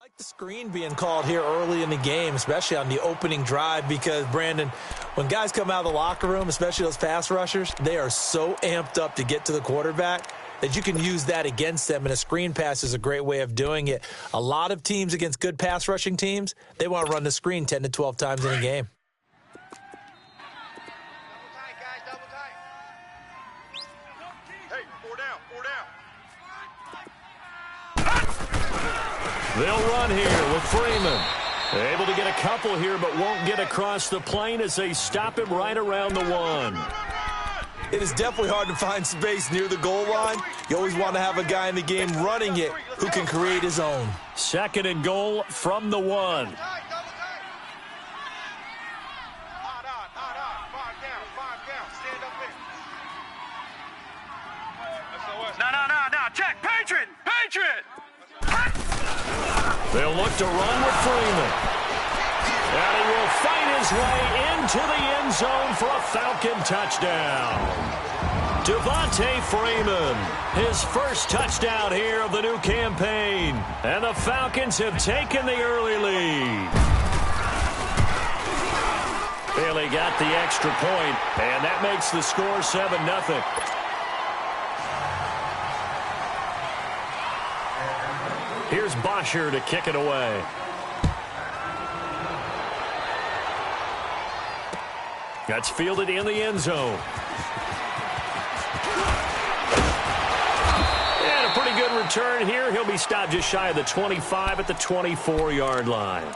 like the screen being called here early in the game, especially on the opening drive, because, Brandon, when guys come out of the locker room, especially those pass rushers, they are so amped up to get to the quarterback that you can use that against them, and a screen pass is a great way of doing it. A lot of teams against good pass rushing teams, they want to run the screen 10 to 12 times in a game. They'll run here with Freeman. Able to get a couple here, but won't get across the plane as they stop him right around the 1. It is definitely hard to find space near the goal line. You always want to have a guy in the game running it who can create his own. 2nd and goal from the 1. No. Check. Patriot. They'll look to run with Freeman. And he will fight his way into the end zone for a Falcon touchdown. Devontae Freeman, his first touchdown here of the new campaign. And the Falcons have taken the early lead. Bailey got the extra point, and that makes the score 7-0. Here's Bosher to kick it away. That's fielded in the end zone. And a pretty good return here. He'll be stopped just shy of the 25 at the 24-yard line.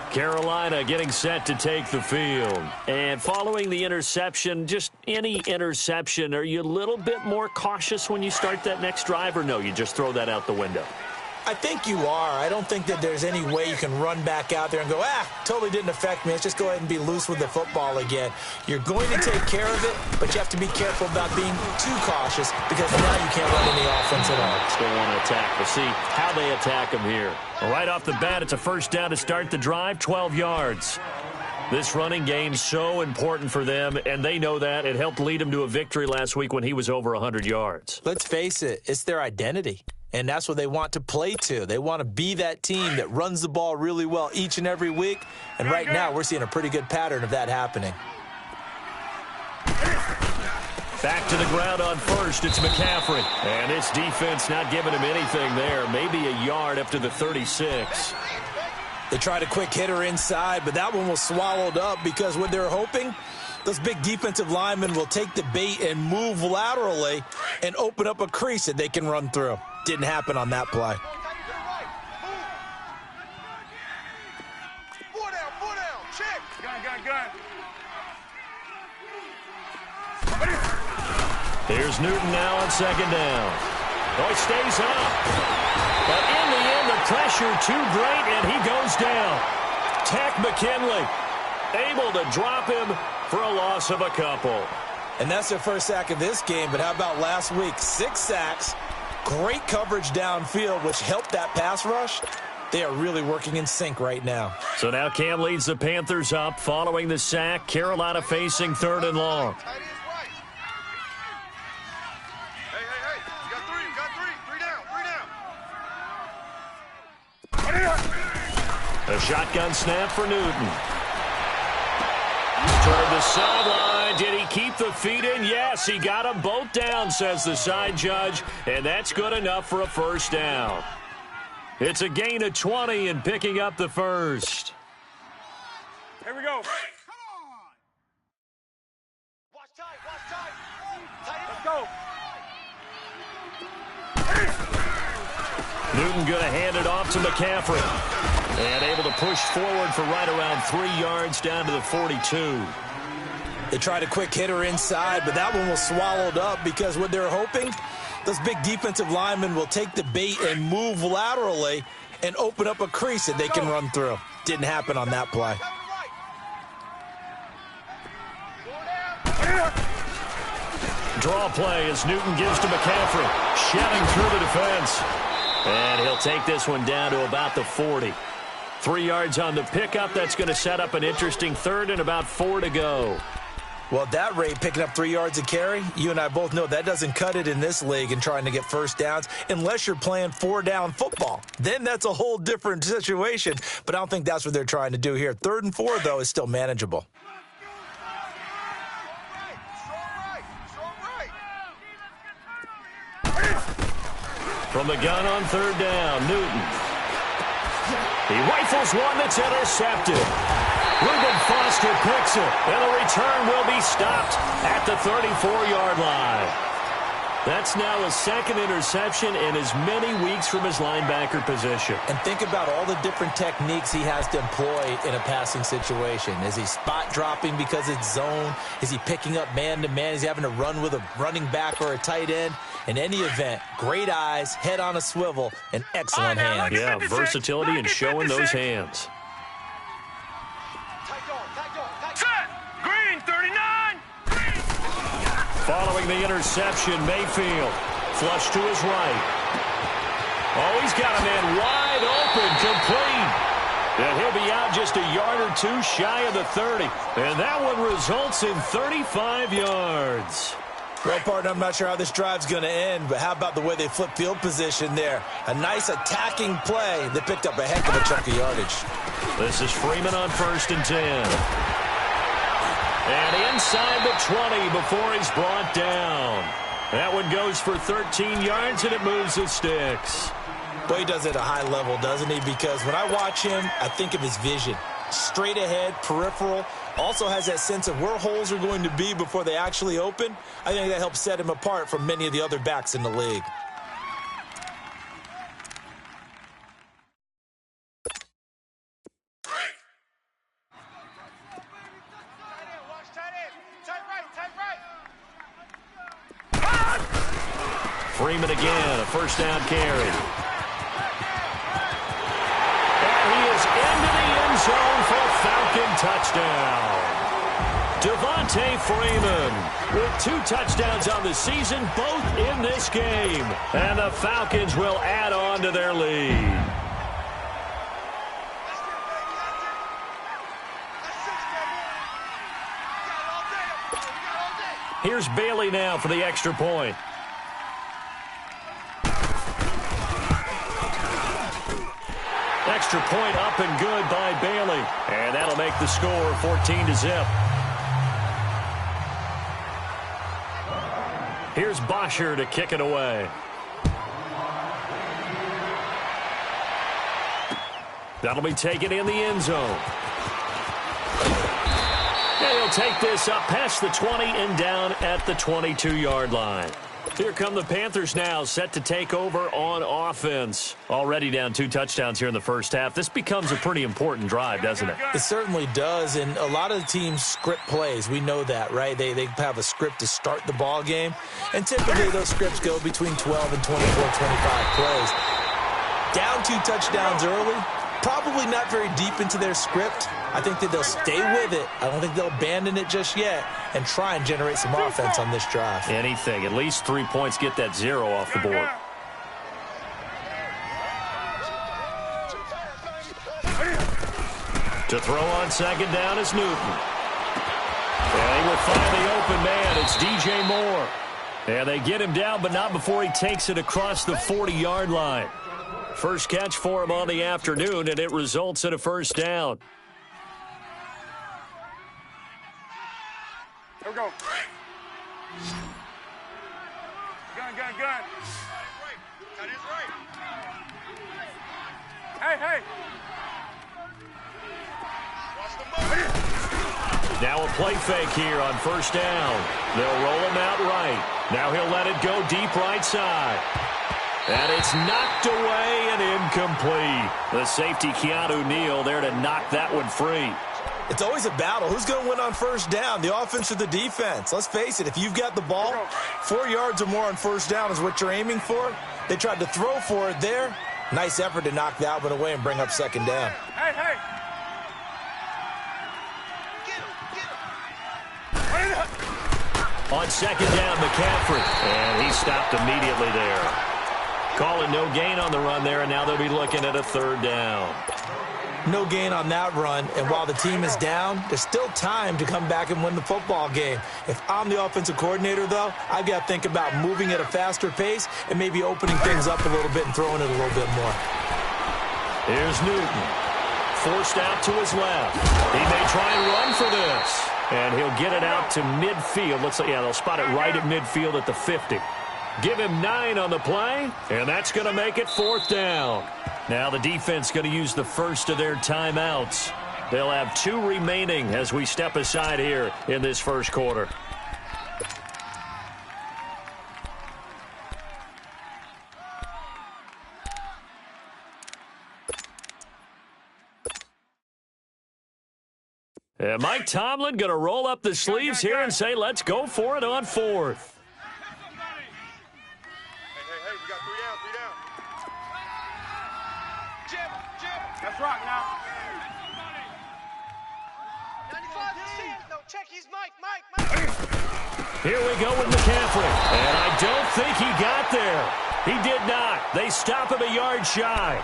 Carolina getting set to take the field. And following the interception, just any interception, are you a little bit more cautious when you start that next drive, or no, you just throw that out the window? I think you are. I don't think that there's any way you can run back out there and go, totally didn't affect me. Let's just go ahead and be loose with the football again. You're going to take care of it, but you have to be careful about being too cautious, because now you can't run any offense at all. Still want to attack. We'll see how they attack him here. Right off the bat, it's a first down to start the drive, 12 yards. This running game's so important for them, and they know that. It helped lead them to a victory last week when he was over 100 yards. Let's face it, it's their identity. And that's what they want to play to. They want to be that team that runs the ball really well each and every week. And right now, we're seeing a pretty good pattern of that happening. Back to the ground on first. It's McCaffrey. And this defense not giving him anything there. Maybe a yard up to the 36. They tried a quick hitter inside, but that one was swallowed up, because what they're hoping, those big defensive linemen will take the bait and move laterally and open up a crease that they can run through. Didn't happen on that play. Here's Newton now on 2nd down. Oh, he stays up. But in the end, the pressure too great, and he goes down. Tack McKinley able to drop him for a loss of a couple. And that's their first sack of this game, but how about last week? 6 sacks. Great coverage downfield, which helped that pass rush. They are really working in sync right now. So now Cam leads the Panthers up following the sack. Carolina facing 3rd and long. Hey. You got three down. A shotgun snap for Newton. Toward the sideline. Did he keep the feet in? Yes, he got them both down, says the side judge, and that's good enough for a first down. It's a gain of 20 and picking up the first. Here we go. Watch tight. Let's go. Newton going to hand it off to McCaffrey. And able to push forward for right around 3 yards down to the 42. They tried a quick hitter inside, but that one was swallowed up, because what they're hoping, those big defensive linemen will take the bait and move laterally and open up a crease that they can run through. Didn't happen on that play. Draw play as Newton gives to McCaffrey. Shedding through the defense. And he'll take this one down to about the 40. 3 yards on the pickup. That's going to set up an interesting 3rd and about 4 to go. Well, at that rate, picking up 3 yards a carry, you and I both know that doesn't cut it in this league and trying to get first downs unless you're playing 4-down football. Then that's a whole different situation, but I don't think that's what they're trying to do here. 3rd and 4, though, is still manageable. From the gun on 3rd down, Newton. He rifles one that's intercepted. Reuben Foster picks it, and the return will be stopped at the 34-yard line. That's now his 2nd interception in as many weeks from his linebacker position. And think about all the different techniques he has to employ in a passing situation. Is he spot dropping because it's zone? Is he picking up man-to-man? Is he having to run with a running back or a tight end? In any event, great eyes, head on a swivel, and excellent hands. Yeah, versatility and showing those hands. Set! Green, 39! Following the interception, Mayfield. Flush to his right. Oh, he's got a man wide open, complete. And he'll be out just a yard or 2 shy of the 30. And that one results in 35 yards. Well, partner, I'm not sure how this drive's going to end, but how about the way they flip field position there? A nice attacking play that picked up a heck of a chunk of yardage. This is Freeman on 1st and 10. And inside the 20 before he's brought down. That one goes for 13 yards, and it moves the sticks. Boy, he does it at a high level, doesn't he? Because when I watch him, I think of his vision. Straight ahead, peripheral, also has that sense of where holes are going to be before they actually open. I think that helps set him apart from many of the other backs in the league. Freeman again, a 1st down carry. And he is into the end zone for a Falcon touchdown. Devontae Freeman with 2 touchdowns on the season, both in this game. And the Falcons will add on to their lead. Here's Bailey now for the extra point. Extra point up and good by Bailey. And that'll make the score 14-0. Here's Bosher to kick it away. That'll be taken in the end zone. And he'll take this up past the 20 and down at the 22-yard line. Here come the Panthers now, set to take over on offense. Already down 2 touchdowns here in the first half. This becomes a pretty important drive, doesn't it? It certainly does, and a lot of the teams script plays. We know that, right? They have a script to start the ball game, and typically those scripts go between 12 and 24, 25 plays. Down 2 touchdowns early, probably not very deep into their script. I think that they'll stay with it. I don't think they'll abandon it just yet and try and generate some offense on this drive. Anything. At least 3 points, get that 0 off the board. To throw on 2nd down is Newton. And he will find the open man. It's DJ Moore. And they get him down, but not before he takes it across the 40-yard line. First catch for him on the afternoon, and it results in a 1st down. Here we go. Gun. That is right. Hey. Watch the move. Now a play fake here on 1st down. They'll roll him out right. Now he'll let it go deep right side. And it's knocked away and incomplete. The safety, Keanu Neal, there to knock that one free. It's always a battle. Who's going to win on 1st down, the offense or the defense? Let's face it, if you've got the ball, 4 yards or more on 1st down is what you're aiming for. They tried to throw for it there. Nice effort to knock that one away and bring up 2nd down. Hey. On 2nd down, McCaffrey. And he stopped immediately there. Calling no gain on the run there, and now they'll be looking at a 3rd down. No gain on that run, and while the team is down, there's still time to come back and win the football game. If I'm the offensive coordinator, though, I've got to think about moving at a faster pace and maybe opening things up a little bit and throwing it a little bit more. Here's Newton. Forced out to his left. He may try and run for this. And he'll get it out to midfield. Looks like, yeah, they'll spot it right at midfield at the 50. Give him 9 on the play, and that's going to make it 4th down. Now the defense going to use the first of their timeouts. They'll have 2 remaining as we step aside here in this first quarter. And Mike Tomlin going to roll up the sleeves here and say, let's go for it on 4th. Hey, we got 3 down. Jim. Let's rock now. 95 no, check his Mike. Here we go with McCaffrey. And I don't think he got there. He did not. They stop him a yard shy.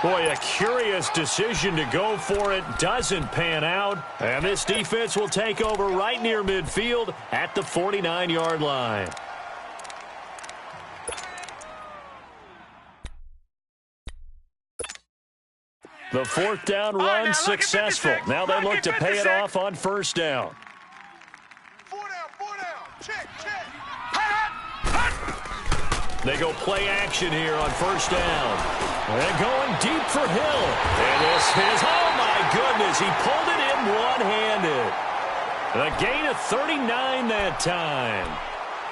Boy, a curious decision to go for it. Doesn't pan out. And this defense will take over right near midfield at the 49-yard line. The 4th down run successful. Now they look to pay it off on 1st down. 4 down. Check. They go play action here on 1st down. And going deep for Hill. And this is, oh my goodness, he pulled it in one-handed. A gain of 39 that time.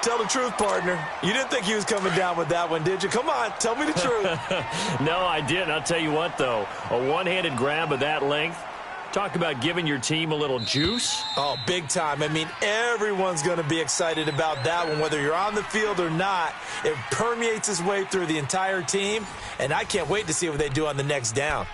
Tell the truth, partner. You didn't think he was coming down with that one, did you? Come on, tell me the truth. No, I didn't. I'll tell you what, though. A one-handed grab of that length. Talk about giving your team a little juice. Oh, big time. I mean, everyone's going to be excited about that one, whether you're on the field or not. It permeates its way through the entire team, and I can't wait to see what they do on the next down.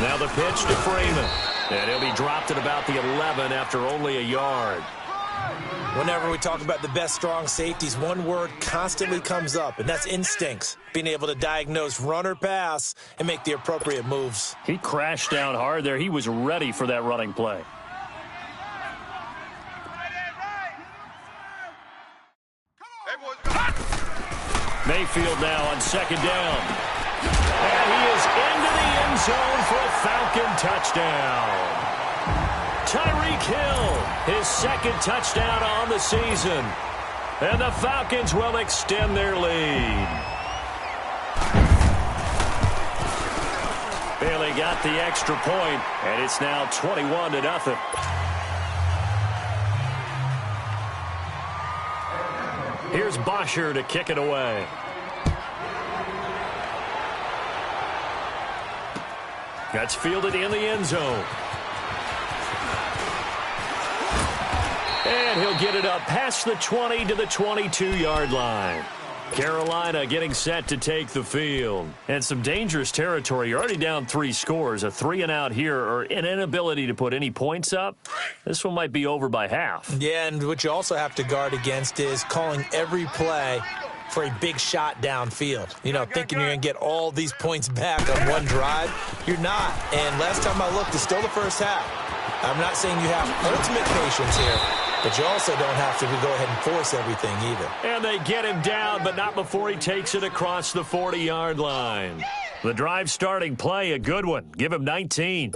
Now the pitch to Freeman. And he'll be dropped at about the 11 after only a yard. Whenever we talk about the best strong safeties, one word constantly comes up, and that's instincts. Being able to diagnose run or pass and make the appropriate moves. He crashed down hard there. He was ready for that running play. Mayfield now on 2nd down. And he is into the end zone for a Falcon touchdown. Tyreek Hill, his 2nd touchdown on the season. And the Falcons will extend their lead. Bailey got the extra point, and it's now 21-0. Here's Bosher to kick it away. That's fielded in the end zone. And he'll get it up past the 20 to the 22-yard line. Carolina getting set to take the field. And some dangerous territory. You're already down 3 scores. A 3-and-out here, or an inability to put any points up. This one might be over by half. Yeah, and what you also have to guard against is calling every play for a big shot downfield. You know, thinking you're going to get all these points back on one drive. You're not. And last time I looked, it's still the first half. I'm not saying you have ultimate patience here, but you also don't have to go ahead and force everything either. And they get him down, but not before he takes it across the 40-yard line. The drive starting play, a good one. Give him 19.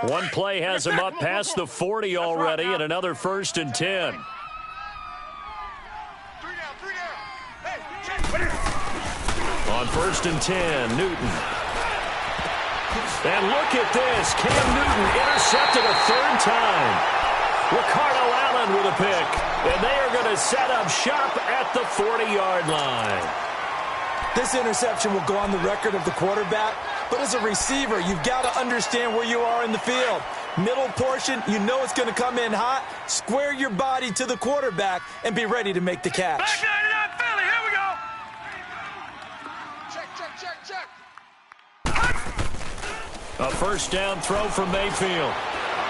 One play has him up past the 40 already, and another 1st and 10. On 1st and 10, Newton. And look at this. Cam Newton intercepted a 3rd time. Ricardo Allen with a pick. And they are going to set up shop at the 40-yard line. This interception will go on the record of the quarterback, but as a receiver, you've got to understand where you are in the field. Middle portion, you know it's going to come in hot. Square your body to the quarterback and be ready to make the catch. Back 99 Philly, here we go. Check. A first down throw from Mayfield.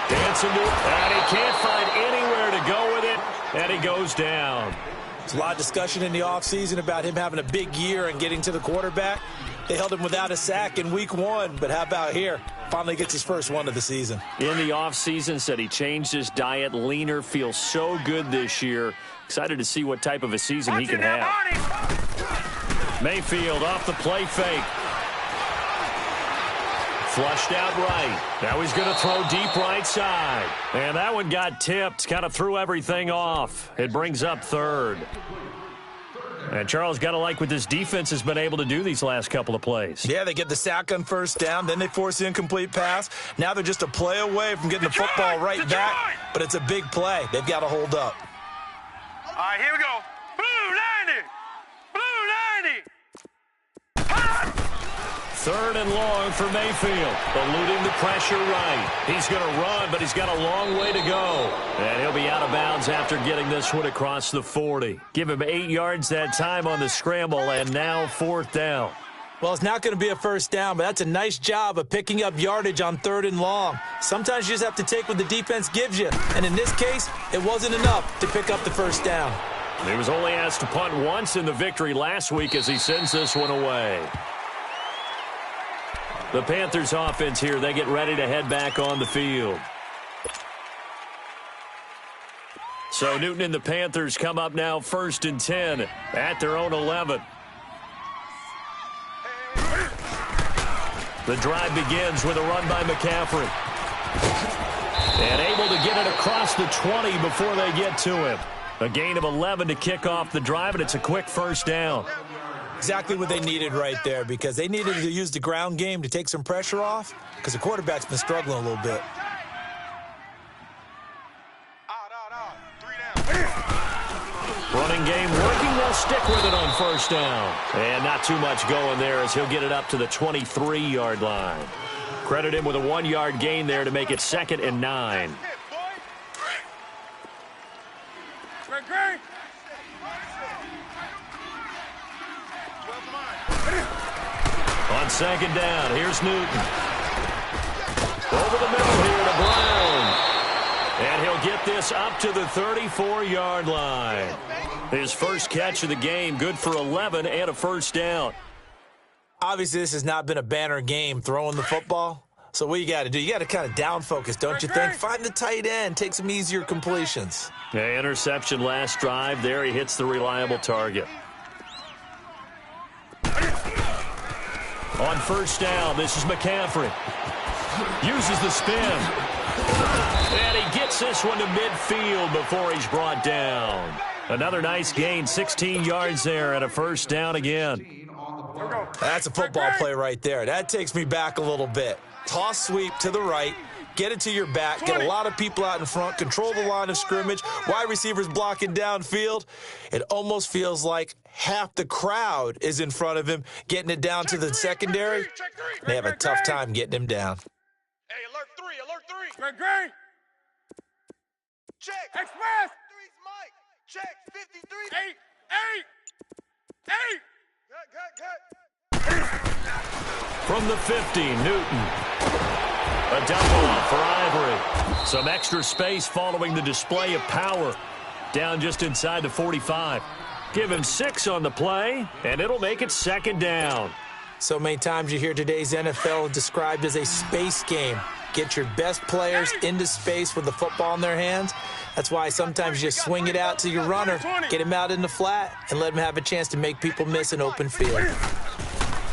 Dancing to it, and he can't find anywhere to go with it, and he goes down. There's a lot of discussion in the offseason about him having a big year and getting to the quarterback. They held him without a sack in week 1, but how about here? Finally gets his first one of the season. In the offseason, said he changed his diet, leaner, feels so good this year. Excited to see what type of a season he can have. Mayfield off the play fake. Flushed out right. Now he's going to throw deep right side. And that one got tipped. Kind of threw everything off. It brings up third. And Charles, got to like what this defense has been able to do these last couple of plays. Yeah, they get the sack on first down. Then they force the incomplete pass. Now they're just a play away from getting the football right back. But it's a big play. They've got to hold up. All right, here we go. Blue 90. Blue 90. Third and long for Mayfield. Eluding the pressure right. He's going to run, but he's got a long way to go. And he'll be out of bounds after getting this one across the 40. Give him 8 yards that time on the scramble, and now 4th down. Well, it's not going to be a first down, but that's a nice job of picking up yardage on 3rd and long. Sometimes you just have to take what the defense gives you. And in this case, it wasn't enough to pick up the first down. He was only asked to punt once in the victory last week as he sends this one away. The Panthers offense here, they get ready to head back on the field. So Newton and the Panthers come up now 1st and 10 at their own 11. The drive begins with a run by McCaffrey. And able to get it across the 20 before they get to him. A gain of 11 to kick off the drive, and it's a quick first down. Exactly what they needed right there, because they needed to use the ground game to take some pressure off, because the quarterback's been struggling a little bit. Running game working. They'll stick with it on first down. And not too much going there as he'll get it up to the 23-yard line. Credit him with a 1-yard gain there to make it 2nd and 9. On 2nd down, here's Newton. Over the middle here to Brown. And he'll get this up to the 34-yard line. His first catch of the game, good for 11 and a first down. Obviously, this has not been a banner game throwing the football. So what you got to do, you got to kind of down focus, don't you think? Find the tight end, take some easier completions. Yeah, interception last drive. There he hits the reliable target. On first down, this is McCaffrey. Uses the spin. And he gets this one to midfield before he's brought down. Another nice gain, 16 yards there and a first down again. That's a football play right there. That takes me back a little bit. Toss sweep to the right. Get it to your back. Get a lot of people out in front. Control the line of scrimmage. Wide receivers blocking downfield. It almost feels like half the crowd is in front of him, getting it down to the secondary. They have a tough time getting him down. Hey, alert 3, alert 3. Green. Check. Express. 3's Mike. Check. 53. 8. Cut. From the 50, Newton. A double for Ivory. Some extra space following the display of power. Down just inside the 45. Give him 6 on the play, and it'll make it 2nd down. So many times you hear today's NFL described as a space game. Get your best players into space with the football in their hands. That's why sometimes you swing it out to your runner, get him out in the flat, and let him have a chance to make people miss an open field.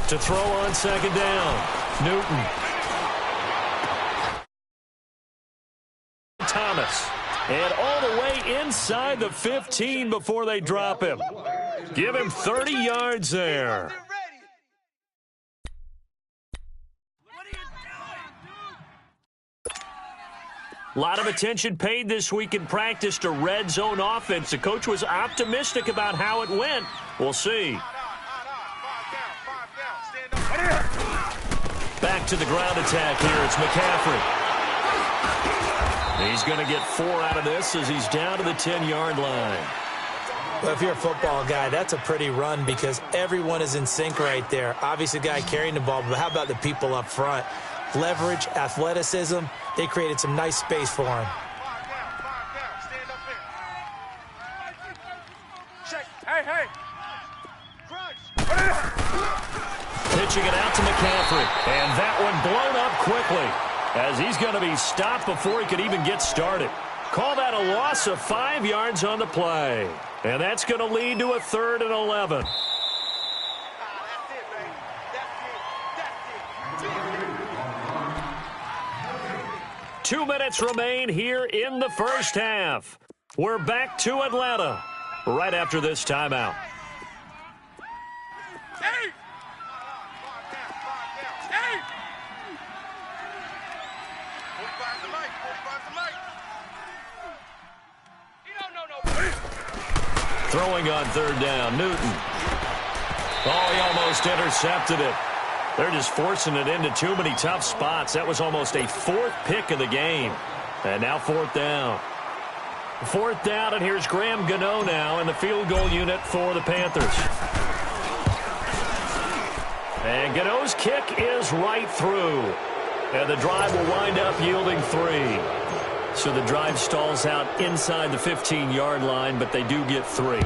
To throw on 2nd down, Newton. Thomas. And all the way inside the 15 before they drop him. Give him 30 yards there. A lot of attention paid this week in practice to red zone offense. The coach was optimistic about how it went. We'll see. Back to the ground attack here. It's McCaffrey. He's going to get 4 out of this as he's down to the 10-yard line. Well, if you're a football guy, that's a pretty run because everyone is in sync right there. Obviously, the guy carrying the ball, but how about the people up front? leverage, athleticism. They created some nice space for him. Stand up there. Check. Hey. Crunch. Pitching it out to McCaffrey. And that one blown up quickly as he's going to be stopped before he could even get started. Call that a loss of 5 yards on the play. And that's going to lead to a 3rd and 11. That's it, baby. That's it. 2 minutes remain here in the first half. We're back to Atlanta right after this timeout. Hey! Hey! 45 to Mike. 45 to Mike. You don't know no. Throwing on 3rd down, Newton. Oh, he almost intercepted it. They're just forcing it into too many tough spots. That was almost a 4th pick of the game. And now 4th down. 4th down, and here's Graham Gano now in the field goal unit for the Panthers. And Gano's kick is right through. And the drive will wind up yielding 3. So the drive stalls out inside the 15-yard line, but they do get 3.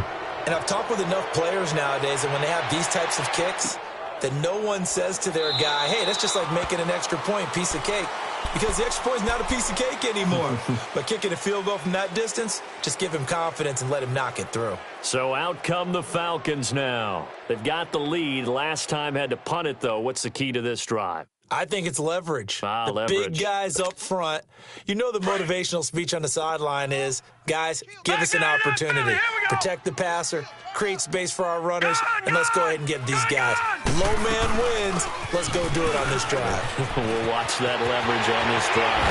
And I've talked with enough players nowadays that when they have these types of kicks, that no one says to their guy, hey, that's just like making an extra point, piece of cake. Because the extra point is not a piece of cake anymore. But kicking a field goal from that distance, just give him confidence and let him knock it through. So out come the Falcons now. They've got the lead. Last time had to punt it, though. What's the key to this drive? I think it's leverage. The leverage. Big guys up front. You know the motivational speech on the sideline is, guys, give us an opportunity. Protect the passer, create space for our runners, and let's go ahead and get these guys. Low man wins. Let's go do it on this drive. We'll watch that leverage on this drive.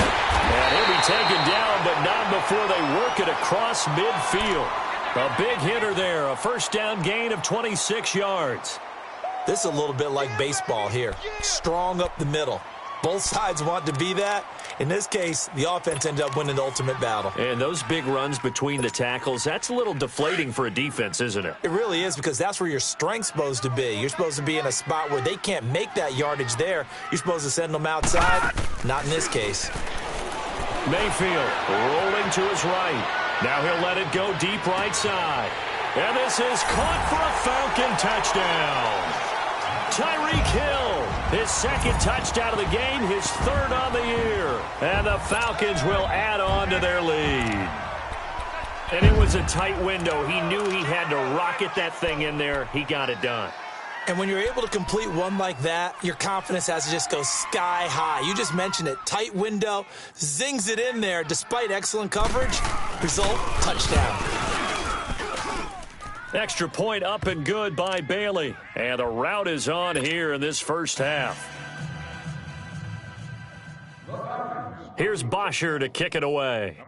And he'll be taken down, but not before they work it across midfield. A big hitter there, a 1st down gain of 26 yards. This is a little bit like baseball here. Strong up the middle. Both sides want to be that. In this case, the offense ended up winning the ultimate battle. And those big runs between the tackles, that's a little deflating for a defense, isn't it? It really is, because that's where your strength's supposed to be. You're supposed to be in a spot where they can't make that yardage there. You're supposed to send them outside. Not in this case. Mayfield rolling to his right. Now he'll let it go deep right side. And this is caught for a Falcon touchdown. Tyreek Hill, his 2nd touchdown of the game, his 3rd on the year. And the Falcons will add on to their lead. And it was a tight window. He knew he had to rocket that thing in there. He got it done. And when you're able to complete one like that, your confidence has to just go sky high. You just mentioned it. Tight window, zings it in there despite excellent coverage. Result, touchdown. Extra point up and good by Bailey. And the route is on here in this first half. Here's Bosher to kick it away.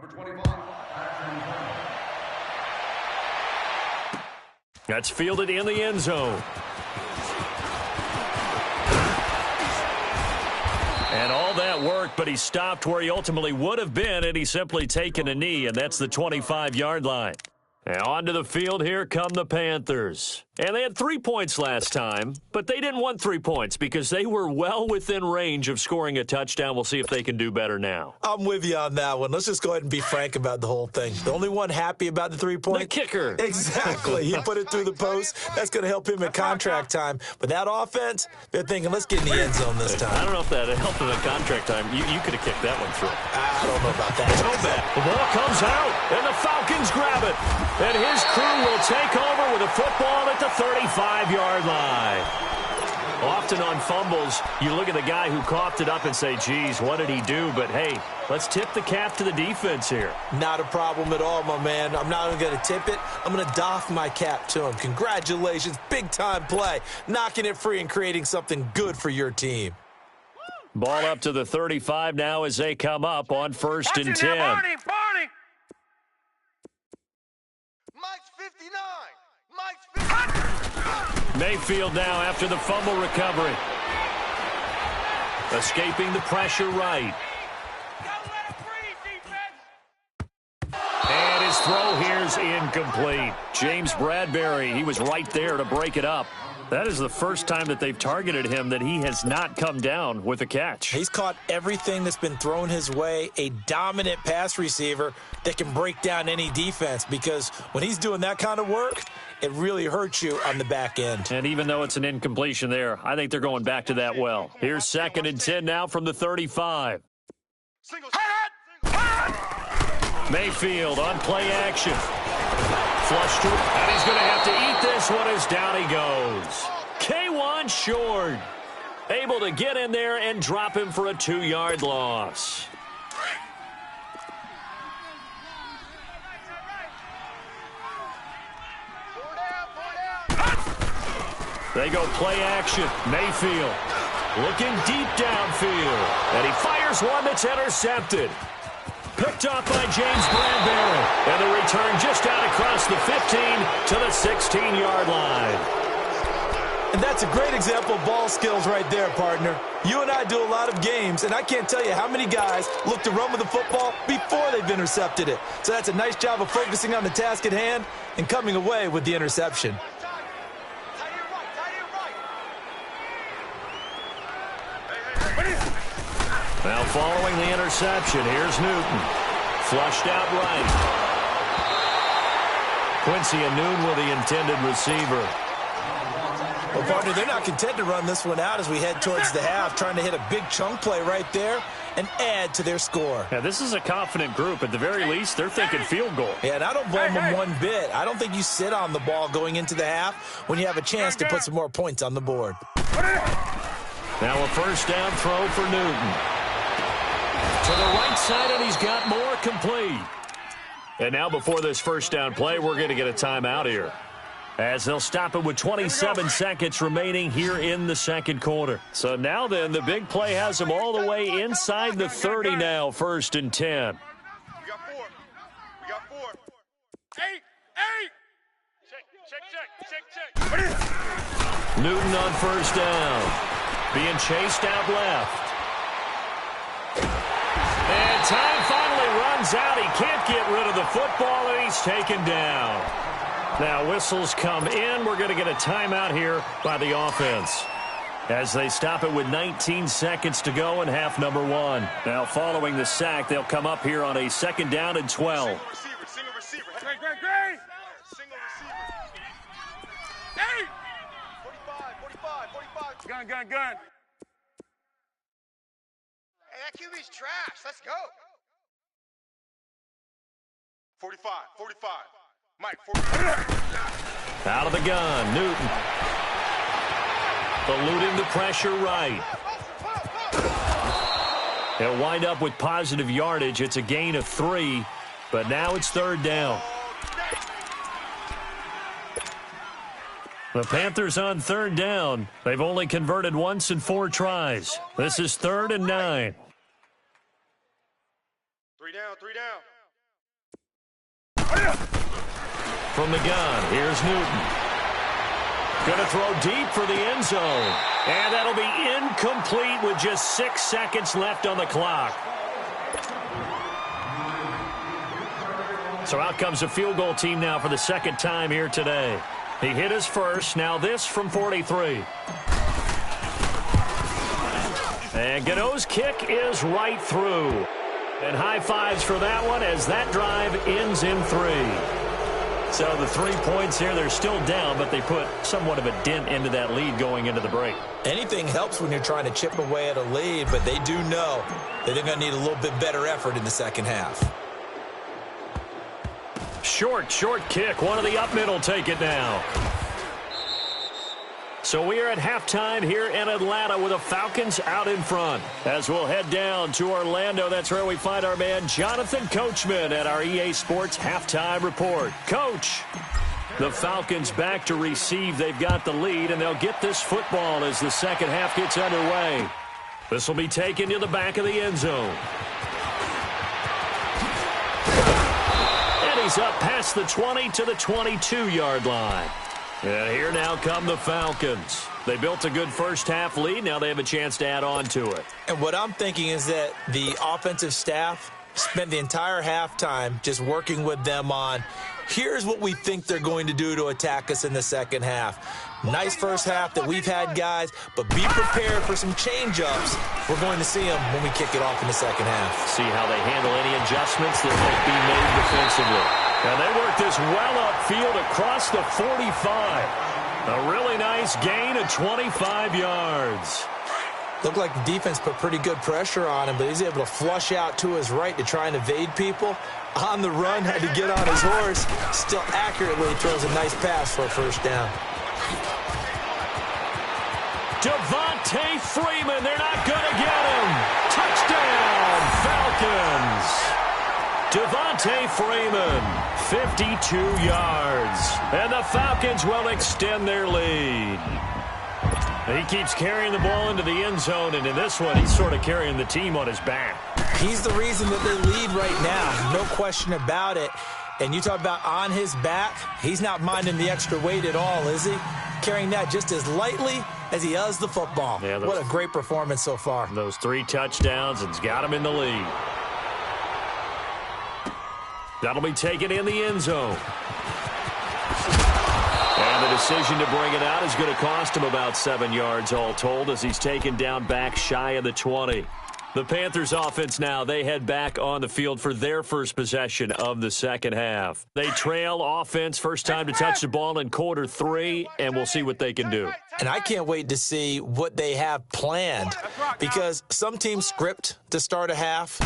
That's fielded in the end zone. And all that worked, but he stopped where he ultimately would have been, and he's simply taken a knee, and that's the 25-yard line. And onto the field, here come the Panthers. And they had 3 points last time, but they didn't want 3 points because they were well within range of scoring a touchdown. We'll see if they can do better now. I'm with you on that one. Let's just go ahead and be frank about the whole thing. The only one happy about the 3-point? The kicker. Exactly. He put it through the post. That's going to help him at contract time. But that offense, they're thinking, let's get in the end zone this time. I don't know if that helped him at contract time. You could have kicked that one through. I don't know about that. So bad. The ball comes out, and the Falcons grab it. And his crew will take over with a football at the 35-yard line. Often on fumbles, you look at the guy who coughed it up and say, geez, what did he do? But, hey, let's tip the cap to the defense here. Not a problem at all, my man. I'm not even going to tip it. I'm going to doff my cap to him. Congratulations. Big-time play. Knocking it free and creating something good for your team. Ball up to the 35 now as they come up on 1st and 10. Barney! Mike's 59. Mike's 59. Mayfield now after the fumble recovery. Escaping the pressure right. And his throw here's incomplete. James Bradbury, he was right there to break it up. That is the first time that they've targeted him that he has not come down with a catch. He's caught everything that's been thrown his way, a dominant pass receiver that can break down any defense, because when he's doing that kind of work, it really hurts you on the back end. And even though it's an incompletion there, I think they're going back to that well. Here's 2nd and 10 now from the 35. Mayfield on play action. Flush to, and he's going to have to eat this one as down he goes. K1 short. Able to get in there and drop him for a 2-yard loss. They go play action. Mayfield looking deep downfield. And he fires one that's intercepted. Picked off by James Bradbury. And the return just out across the 15 to the 16-yard line. And that's a great example of ball skills right there, partner. You and I do a lot of games, and I can't tell you how many guys look to run with the football before they've intercepted it. So that's a nice job of focusing on the task at hand and coming away with the interception. Now following the interception, here's Newton. Flushed out right. Quincy Anoon with the intended receiver. Well, partner, they're not content to run this one out as we head towards the half, trying to hit a big chunk play right there and add to their score. Yeah, this is a confident group. At the very least, they're thinking field goal. Yeah, and I don't blame them one bit. I don't think you sit on the ball going into the half when you have a chance to put some more points on the board. Now a first down throw for Newton. To the right side, and he's got more complete. And now before this first down play, we're going to get a timeout here, as they'll stop it with 27 seconds remaining here in the second quarter. So now then, the big play has them all the way inside the 30 now, 1st and 10. We got 4. We got 4. 8. Check. Newton on first down. Being chased out left. And time finally runs out. He can't get rid of the football, and he's taken down. Now whistles come in. We're going to get a timeout here by the offense, as they stop it with 19 seconds to go in half number 1. Now following the sack, they'll come up here on a 2nd down and 12. Single receiver. Great. Single receiver. 8. 45. Gun. Hey, that QB's trash. Let's go. 45. Mike, 45. Out of the gun, Newton. Eluding the pressure right. He'll wind up with positive yardage. It's a gain of 3, but now it's 3rd down. The Panthers on 3rd down. They've only converted once in 4 tries. This is 3rd and 9. 3 down. From the gun, here's Newton. Going to throw deep for the end zone. And that'll be incomplete with just 6 seconds left on the clock. So out comes a field goal team now for the 2nd time here today. He hit his first. Now this from 43. And Gano's kick is right through. And high fives for that one as that drive ends in 3. So the 3 points here, they're still down, but they put somewhat of a dent into that lead going into the break. Anything helps when you're trying to chip away at a lead, but they do know that they're going to need a little bit better effort in the second half. Short kick. One of the up middle take it now. So we are at halftime here in Atlanta with the Falcons out in front. As we'll head down to Orlando, that's where we find our man Jonathan Coachman at our EA Sports Halftime Report. Coach, the Falcons back to receive. They've got the lead, and they'll get this football as the second half gets underway. This will be taken to the back of the end zone. And he's up past the 20 to the 22-yard line. And here now come the Falcons. They built a good first half lead. Now they have a chance to add on to it. And what I'm thinking is that the offensive staff spent the entire halftime just working with them on, here's what we think they're going to do to attack us in the second half. Nice first half that we've had, guys, but be prepared for some change-ups. We're going to see them when we kick it off in the second half. See how they handle any adjustments that might be made defensively. And they work this well upfield across the 45. A really nice gain of 25 yards. Looked like the defense put pretty good pressure on him, but he's able to flush out to his right to try and evade people. On the run, had to get on his horse. Still accurately throws a nice pass for a first down. Devontae Freeman, they're not going to get him. Touchdown, Falcons. Devontae Freeman, 52 yards. And the Falcons will extend their lead. He keeps carrying the ball into the end zone, and in this one, he's sort of carrying the team on his back. He's the reason that they lead right now, no question about it. And you talk about on his back, he's not minding the extra weight at all, is he? Carrying that just as lightly as he does the football. Yeah, what a great performance so far. Those 3 touchdowns, and it's got him in the lead. That'll be taken in the end zone. And the decision to bring it out is going to cost him about 7 yards all told as he's taken down back shy of the 20. The Panthers offense now, they head back on the field for their first possession of the second half. They trail offense, first time to touch the ball in quarter 3, and we'll see what they can do. And I can't wait to see what they have planned, because some teams script to start a half.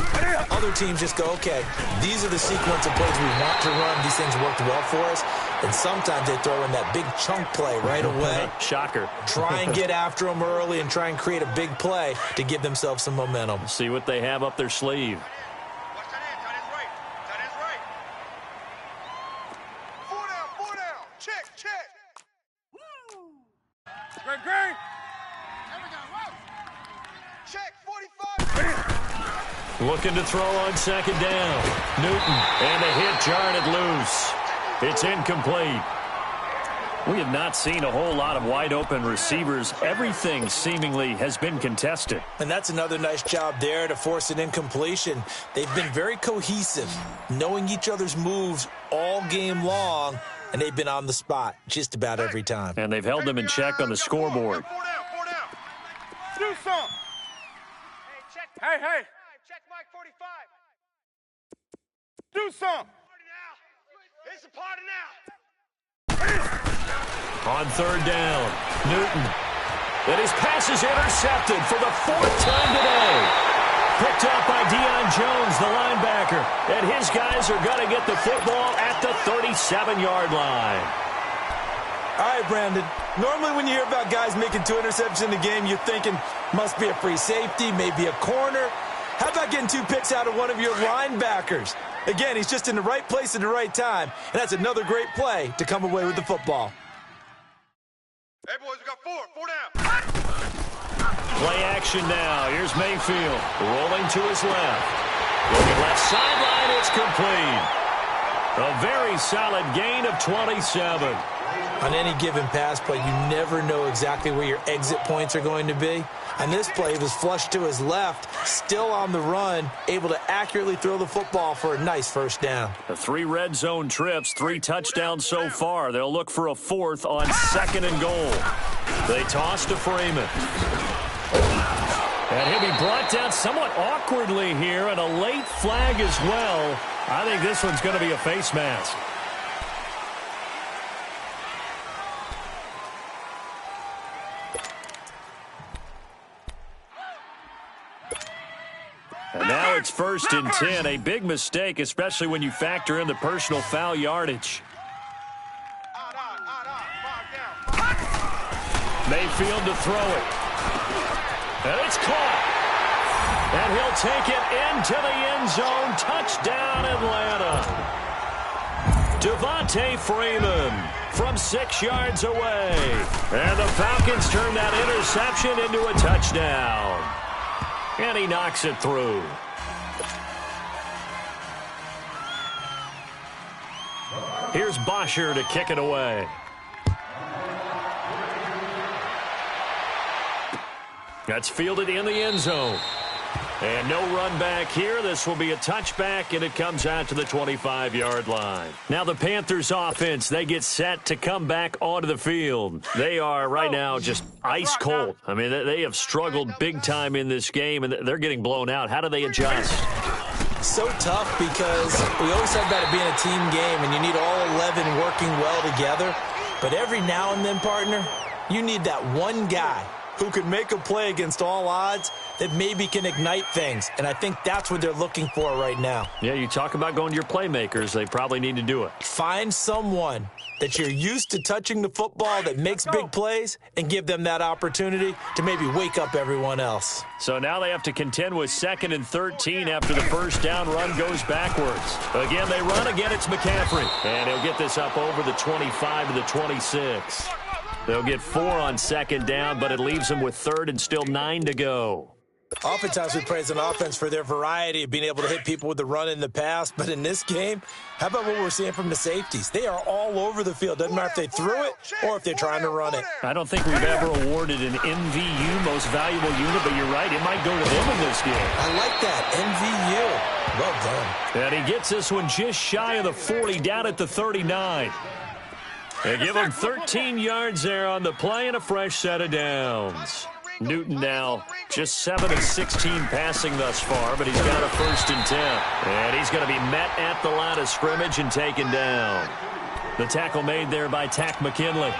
Other teams just go, okay, these are the sequence of plays we want to run. These things worked well for us. And sometimes they throw in that big chunk play right away. Shocker. Try and get after them early and try and create a big play to give themselves some momentum. See what they have up their sleeve. Watch that hand. Tight end's right. Tight end's right. 4 down. Check. Woo! Great. There we go. Whoa. Check. 45. Looking to throw on second down. Newton. And a hit jarred it loose. It's incomplete. We have not seen a whole lot of wide-open receivers. Everything seemingly has been contested. And that's another nice job there to force an incompletion. They've been very cohesive, knowing each other's moves all game long, and they've been on the spot just about every time. And they've held them in check on the scoreboard. 4 down. Do some. Hey. Check Mike 45. Do some. It's a party now. On third down, Newton. And his pass is intercepted for the 4th time today. Picked up by Deion Jones, the linebacker. And his guys are going to get the football at the 37-yard line. All right, Brandon. Normally when you hear about guys making 2 interceptions in the game, you're thinking must be a free safety, maybe a corner. How about getting 2 picks out of one of your linebackers? Again, he's just in the right place at the right time, and that's another great play to come away with the football. Hey, boys, we got 4 down. Play action now. Here's Mayfield rolling to his left. Looking left sideline, it's complete. A very solid gain of 27. On any given pass play, you never know exactly where your exit points are going to be. And this play was flushed to his left, still on the run, able to accurately throw the football for a nice first down. The 3 red zone trips, 3 touchdowns so far. They'll look for a 4th on 2nd and goal. They toss to Freeman. And he'll be brought down somewhat awkwardly here, and a late flag as well. I think this one's going to be a face mask. And now it's 1st and 10. A big mistake, especially when you factor in the personal foul yardage. Mayfield to throw it. And it's caught. And he'll take it into the end zone. Touchdown, Atlanta. Devontae Freeman from 6 yards away. And the Falcons turn that interception into a touchdown. And he knocks it through. Here's Bosher to kick it away. That's fielded in the end zone. And no run back here. This will be a touchback, and it comes out to the 25-yard line. Now the Panthers offense, they get set to come back onto the field. They are right now just ice cold. I mean, they have struggled big time in this game, and they're getting blown out. How do they adjust? So tough because we always talk about it being a team game, and you need all 11 working well together. But every now and then, partner, you need that one guy who can make a play against all odds that maybe can ignite things. And I think that's what they're looking for right now. Yeah, you talk about going to your playmakers. They probably need to do it. Find someone that you're used to touching the football that makes big plays and give them that opportunity to maybe wake up everyone else. So now they have to contend with 2nd and 13 after the first down run goes backwards. Again, they run. Again, it's McCaffrey. And he'll get this up over the 25 to the 26. They'll get 4 on 2nd down, but it leaves them with 3rd and still 9 to go. Oftentimes we praise an offense for their variety of being able to hit people with the run in the pass, but in this game, how about what we're seeing from the safeties? They are all over the field. Doesn't matter if they threw it or if they're trying to run it. I don't think we've ever awarded an MVU, most valuable unit, but you're right, it might go to them in this game. I like that, MVU. Well done. And he gets this one just shy of the 40, down at the 39. They give him 13 yards there on the play and a fresh set of downs. Newton now just 7 of 16 passing thus far, but he's got a 1st and 10. And he's going to be met at the line of scrimmage and taken down. The tackle made there by Tack McKinley.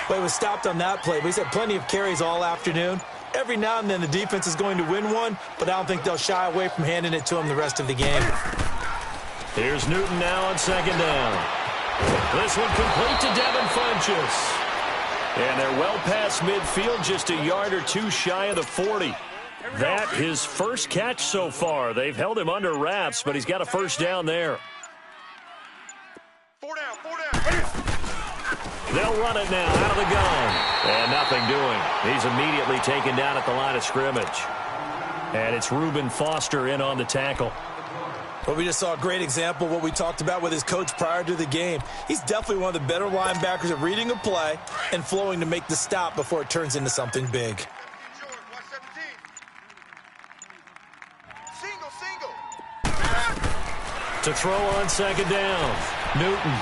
Well, he was stopped on that play, but he's had plenty of carries all afternoon. Every now and then the defense is going to win one, but I don't think they'll shy away from handing it to him the rest of the game. Here's Newton now on 2nd down. This one complete to Devin Funchess. And they're well past midfield, just a yard or two shy of the 40. That his first catch so far. They've held him under wraps, but he's got a 1st down there. 4 down, 4 down. They'll run it now out of the gun. And nothing doing. He's immediately taken down at the line of scrimmage. And it's Reuben Foster in on the tackle. Well, we just saw a great example of what we talked about with his coach prior to the game. He's definitely one of the better linebackers at reading a play and flowing to make the stop before it turns into something big. Single. To throw on 2nd down. Newton.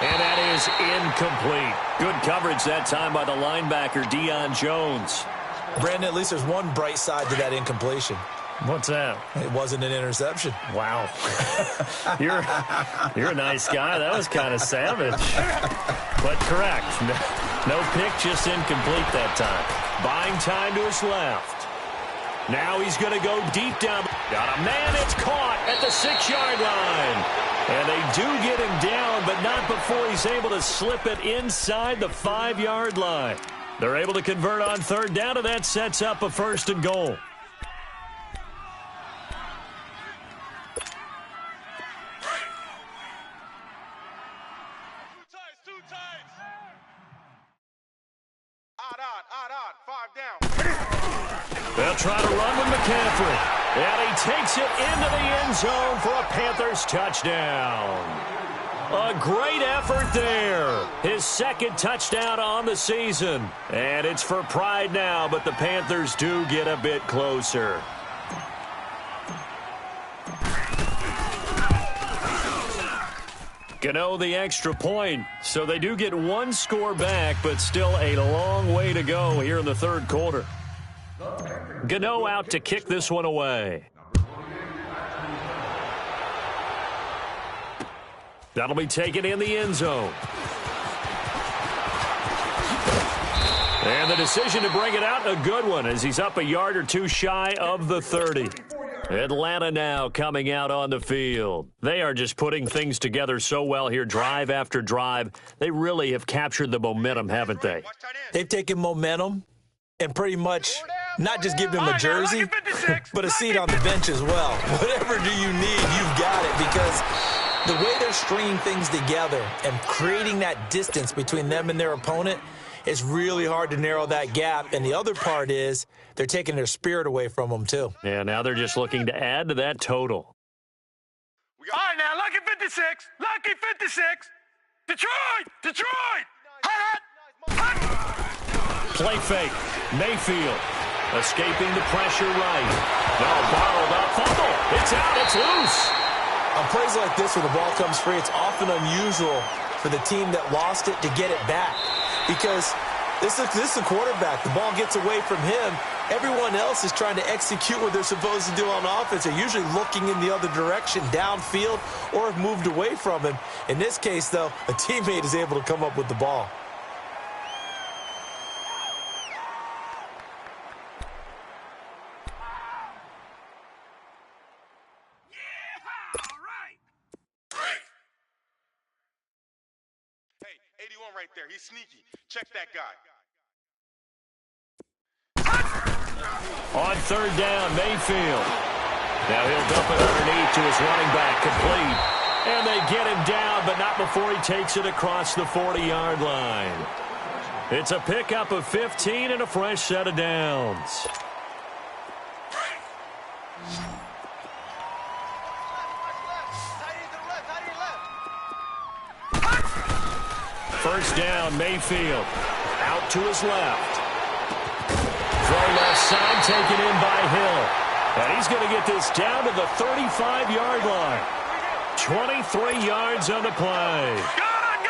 And that is incomplete. Good coverage that time by the linebacker, Deion Jones. Brandon, at least there's one bright side to that incompletion. What's that? It wasn't an interception. Wow. You're a nice guy. That was kind of savage. But correct. No pick, just incomplete that time. Buying time to his left. Now he's going to go deep down. Got a man. It's caught at the 6-yard line. And they do get him down, but not before he's able to slip it inside the 5-yard line. They're able to convert on 3rd down, and that sets up a 1st and goal. They'll try to run with McCaffrey. And he takes it into the end zone for a Panthers touchdown. A great effort there. His 2nd touchdown on the season. And it's for pride now, but the Panthers do get a bit closer. Gano the extra point, so they do get 1 score back, but still a long way to go here in the 3rd quarter. Gano out to kick this one away. That'll be taken in the end zone. And the decision to bring it out, a good one, as he's up a yard or two shy of the 30. Atlanta now coming out on the field. They are just putting things together so well here, drive after drive. They really have captured the momentum, haven't they? They've taken momentum and pretty much not just given him a jersey, but a seat on the bench as well. Whatever do you need, you've got it, because the way they're stringing things together and creating that distance between them and their opponent, it's really hard to narrow that gap. And the other part is they're taking their spirit away from them, too. Yeah, now they're just looking to add to that total. All right, now, lucky 56. Lucky 56. Detroit. Hot. Play fake. Mayfield. Escaping the pressure right. Now bottled up. Fumble. It's out. It's loose. On plays like this where the ball comes free, it's often unusual for the team that lost it to get it back. Because this is a quarterback. The ball gets away from him. Everyone else is trying to execute what they're supposed to do on offense. They're usually looking in the other direction, downfield, or have moved away from him. In this case, though, a teammate is able to come up with the ball. Hey, 81 right there. He's sneaky. Check that guy. On third down, Mayfield. Now he'll dump it underneath to his running back, complete. And they get him down, but not before he takes it across the 40-yard line. It's a pickup of 15 and a fresh set of downs. First down, Mayfield. Out to his left. Throw left side, taken in by Hill. And he's going to get this down to the 35-yard line. 23 yards on the play.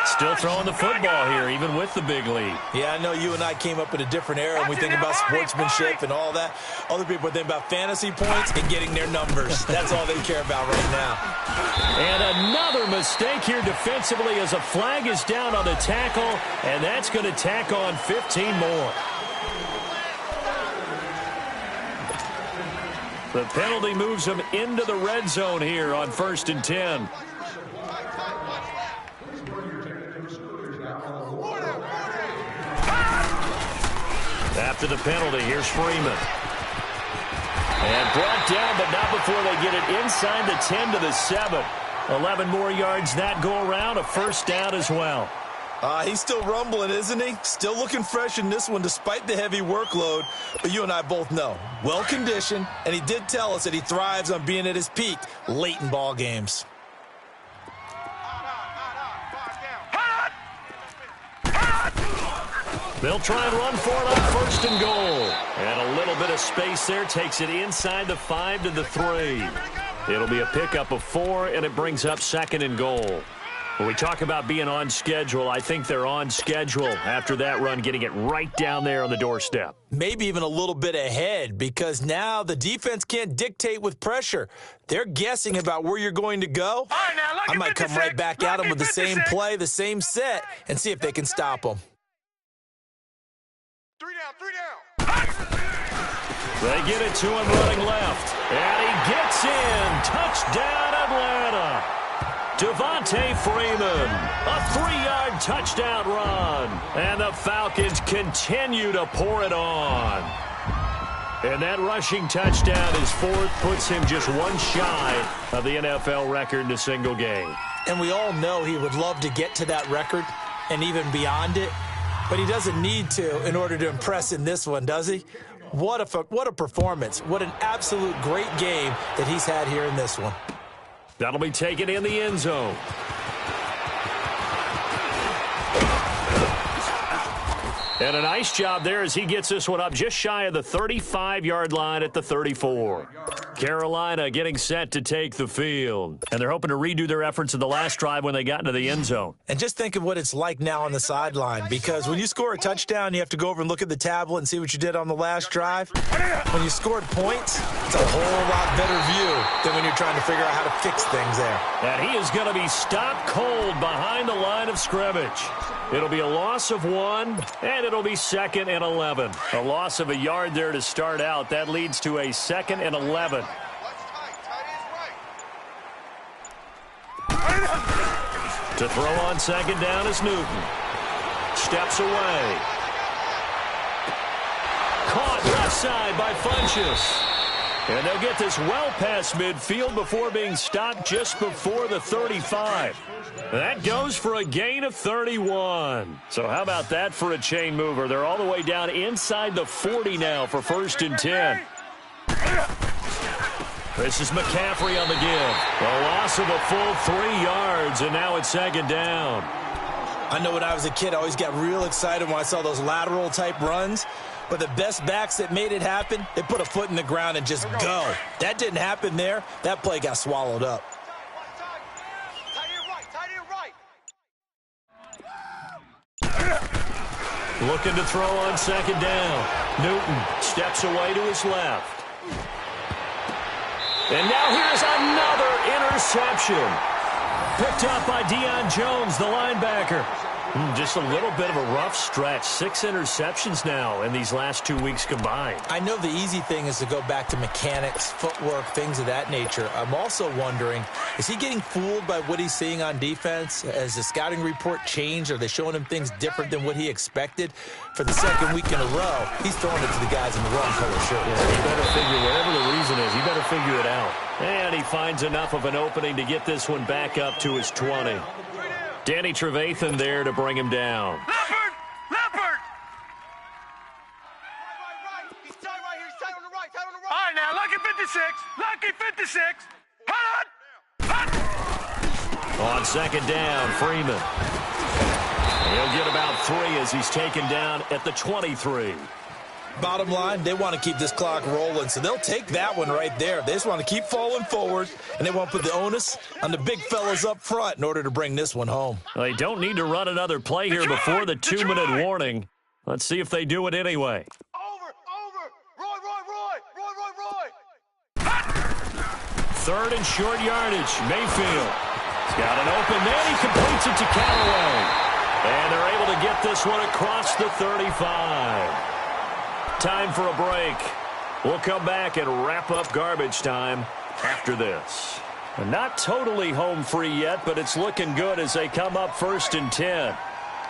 Still throwing the football here, even with the big lead. Yeah, I know you and I came up in a different era, and we think about sportsmanship and all that. Other people think about fantasy points and getting their numbers. That's all they care about right now. And another mistake here defensively as a flag is down on the tackle, and that's going to tack on 15 more. The penalty moves them into the red zone here on 1st and 10. After the penalty, here's Freeman. And brought down, but not before they get it inside the 10 to the 7. 11 more yards that go around, a first down as well. He's still rumbling, isn't he? Still looking fresh in this one despite the heavy workload. But you and I both know, well-conditioned, and he did tell us that he thrives on being at his peak late in ball games. They'll try and run for it on 1st and goal. And a little bit of space there takes it inside the 5 to the 3. It'll be a pickup of 4, and it brings up 2nd and goal. When we talk about being on schedule, I think they're on schedule after that run, getting it right down there on the doorstep. Maybe even a little bit ahead, because now the defense can't dictate with pressure. They're guessing about where you're going to go. Right, now, I might come right back at them with the same play, the same set, and see if they can stop them. 3 down, 3 down. They get it to him running left. And he gets in. Touchdown, Atlanta. Devontae Freeman, a 3-yard touchdown run. And the Falcons continue to pour it on. And that rushing touchdown is 4th, puts him just one shy of the NFL record in a single game. And we all know he would love to get to that record and even beyond it. But he doesn't need to in order to impress in this one, does he? What a performance. What an absolute great game that he's had here in this one. That'll be taken in the end zone. And a nice job there as he gets this one up just shy of the 35-yard line at the 34. Carolina getting set to take the field. And they're hoping to redo their efforts in the last drive when they got into the end zone. And just think of what it's like now on the sideline, because when you score a touchdown, you have to go over and look at the tablet and see what you did on the last drive. When you scored points, it's a whole lot better view than when you're trying to figure out how to fix things there. And he is going to be stopped cold behind the line of scrimmage. It'll be a loss of 1, and it'll be 2nd and 11. A loss of a yard there to start out. That leads to a 2nd and 11. To throw on 2nd down is Newton. Steps away. Caught left side by Funchess. And they'll get this well past midfield before being stopped just before the 35. That goes for a gain of 31. So how about that for a chain mover? They're all the way down inside the 40 now for 1st and 10. This is McCaffrey on the give. A loss of a full 3 yards, and now it's 2nd down. I know when I was a kid, I always got real excited when I saw those lateral-type runs. But the best backs that made it happen, they put a foot in the ground and just go. That didn't happen there. That play got swallowed up. Looking to throw on second down. Newton steps away to his left. And now here's another interception. Picked up by Deion Jones, the linebacker. Just a little bit of a rough stretch. 6 interceptions now in these last 2 weeks combined. I know the easy thing is to go back to mechanics, footwork, things of that nature. I'm also wondering, is he getting fooled by what he's seeing on defense? Has the scouting report changed? Are they showing him things different than what he expected? For the second week in a row, he's throwing it to the guys in the wrong color shirt. Yeah, he better figure, whatever the reason is, he better figure it out. And he finds enough of an opening to get this one back up to his 20. Danny Trevathan there to bring him down. Leopard! Leopard! He's tight right here. He's tight on the right. Tight on the right. All right, now, lucky 56. Lucky 56. Hold on. On second down, Freeman. He'll get about 3 as he's taken down at the 23. Bottom line, they want to keep this clock rolling, so they'll take that one right there. They just want to keep falling forward, and they want to put the onus on the big fellas up front in order to bring this one home. Well, they don't need to run another play here before the 2-minute warning. Let's see if they do it anyway. Over. Roy. Third and short yardage. Mayfield. He's got an open man. He completes it to Callaway. And they're able to get this one across the 35. Time for a break. We'll come back and wrap up garbage time after this. Not totally home free yet, but it's looking good as they come up 1st and 10.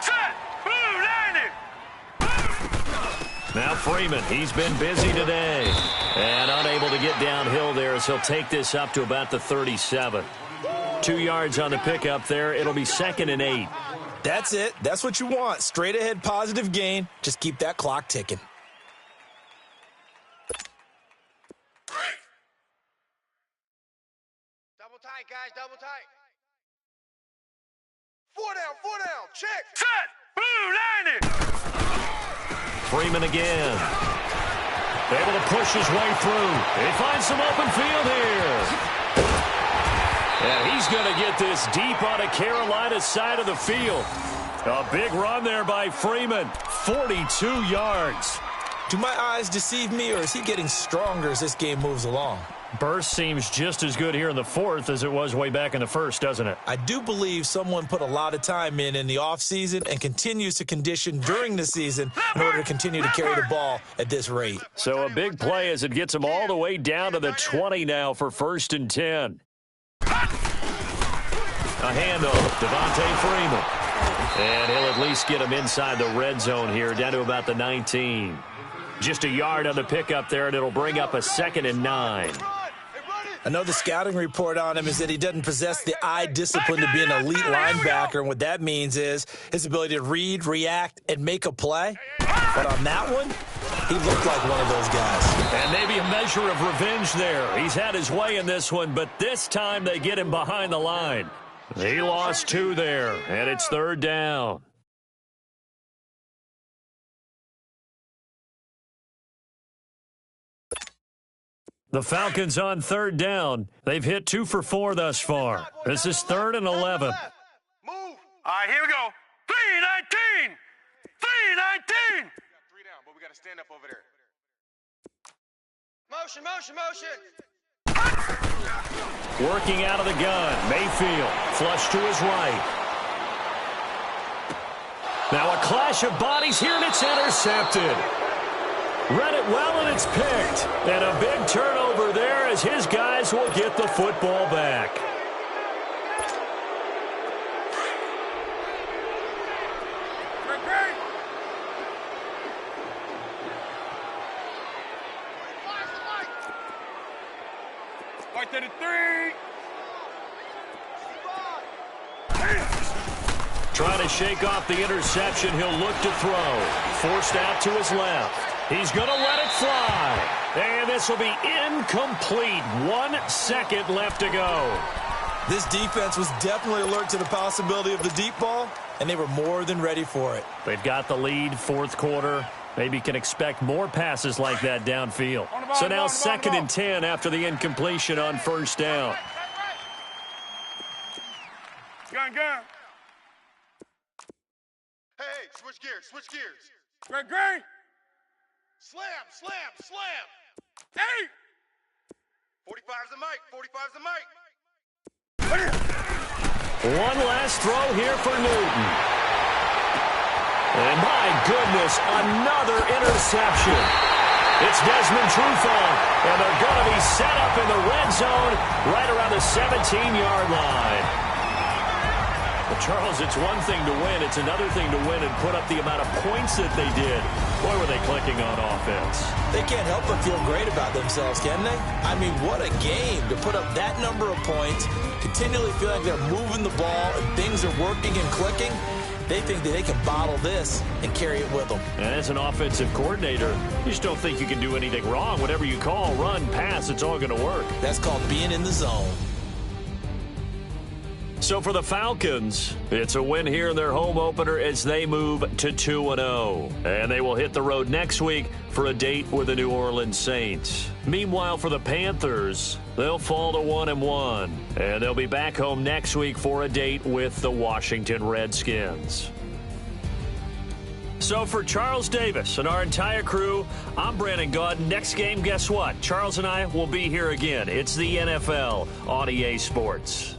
Set! Blue, landing! Now Freeman, he's been busy today. And unable to get downhill there as he'll take this up to about the 37. 2 yards on the pickup there. It'll be 2nd and 8. That's it. That's what you want. Straight ahead positive gain. Just keep that clock ticking. Double tight, guys. Double tight. 4 down. Check. Set! Blue, landing! Freeman again. Able to push his way through. He finds some open field here. And he's going to get this deep on Carolina's side of the field. A big run there by Freeman. 42 yards. Do my eyes deceive me, or is he getting stronger as this game moves along? Burst seems just as good here in the 4th as it was way back in the 1st, doesn't it? I do believe someone put a lot of time in the offseason and continues to condition during the season in order to continue to carry the ball at this rate. So a big play as it gets him all the way down to the 20 now for 1st and 10. A handoff, Devontae Freeman. And he'll at least get him inside the red zone here, down to about the 19. Just a yard on the pickup there, and it'll bring up a 2nd and 9. I know the scouting report on him is that he doesn't possess the eye discipline to be an elite linebacker, and what that means is his ability to read, react, and make a play. But on that one, he looked like one of those guys. And maybe a measure of revenge there. He's had his way in this one, but this time they get him behind the line. He lost 2 there, and it's 3rd down. The Falcons on 3rd down. They've hit 2 for 4 thus far. This is 3rd and 11. Move. All right, here we go. 3-19! 3-19! 3 down, but we got to stand up over there. Motion. Working out of the gun. Mayfield, flush to his right. Now a clash of bodies here, and it's intercepted. Read it well, and it's picked. And a big turnover there as his guys will get the football back. Right to the 3. Trying to shake off the interception. He'll look to throw. Forced out to his left. He's going to let it fly. And this will be incomplete. 1 second left to go. This defense was definitely alert to the possibility of the deep ball, and they were more than ready for it. They've got the lead, 4th quarter. Maybe can expect more passes like that downfield. So now 2nd and 10 after the incompletion on 1st down. Gun. Hey, switch gears, switch gears. Gray. Slam. Hey! 45's the mic, 45's the mic. One last throw here for Newton. And my goodness, another interception. It's Desmond Trufant, and they're going to be set up in the red zone right around the 17-yard line. Well, Charles, it's one thing to win. It's another thing to win and put up the amount of points that they did. Boy, were they clicking on offense. They can't help but feel great about themselves, can they? I mean, what a game to put up that number of points, continually feel like they're moving the ball and things are working and clicking. They think that they can bottle this and carry it with them. And as an offensive coordinator, you just don't think you can do anything wrong. Whatever you call, run, pass, it's all going to work. That's called being in the zone. So for the Falcons, it's a win here in their home opener as they move to 2-0. And they will hit the road next week for a date with the New Orleans Saints. Meanwhile, for the Panthers, they'll fall to 1-1. And they'll be back home next week for a date with the Washington Redskins. So for Charles Davis and our entire crew, I'm Brandon Gaudin. Next game, guess what? Charles and I will be here again. It's the NFL on EA Sports.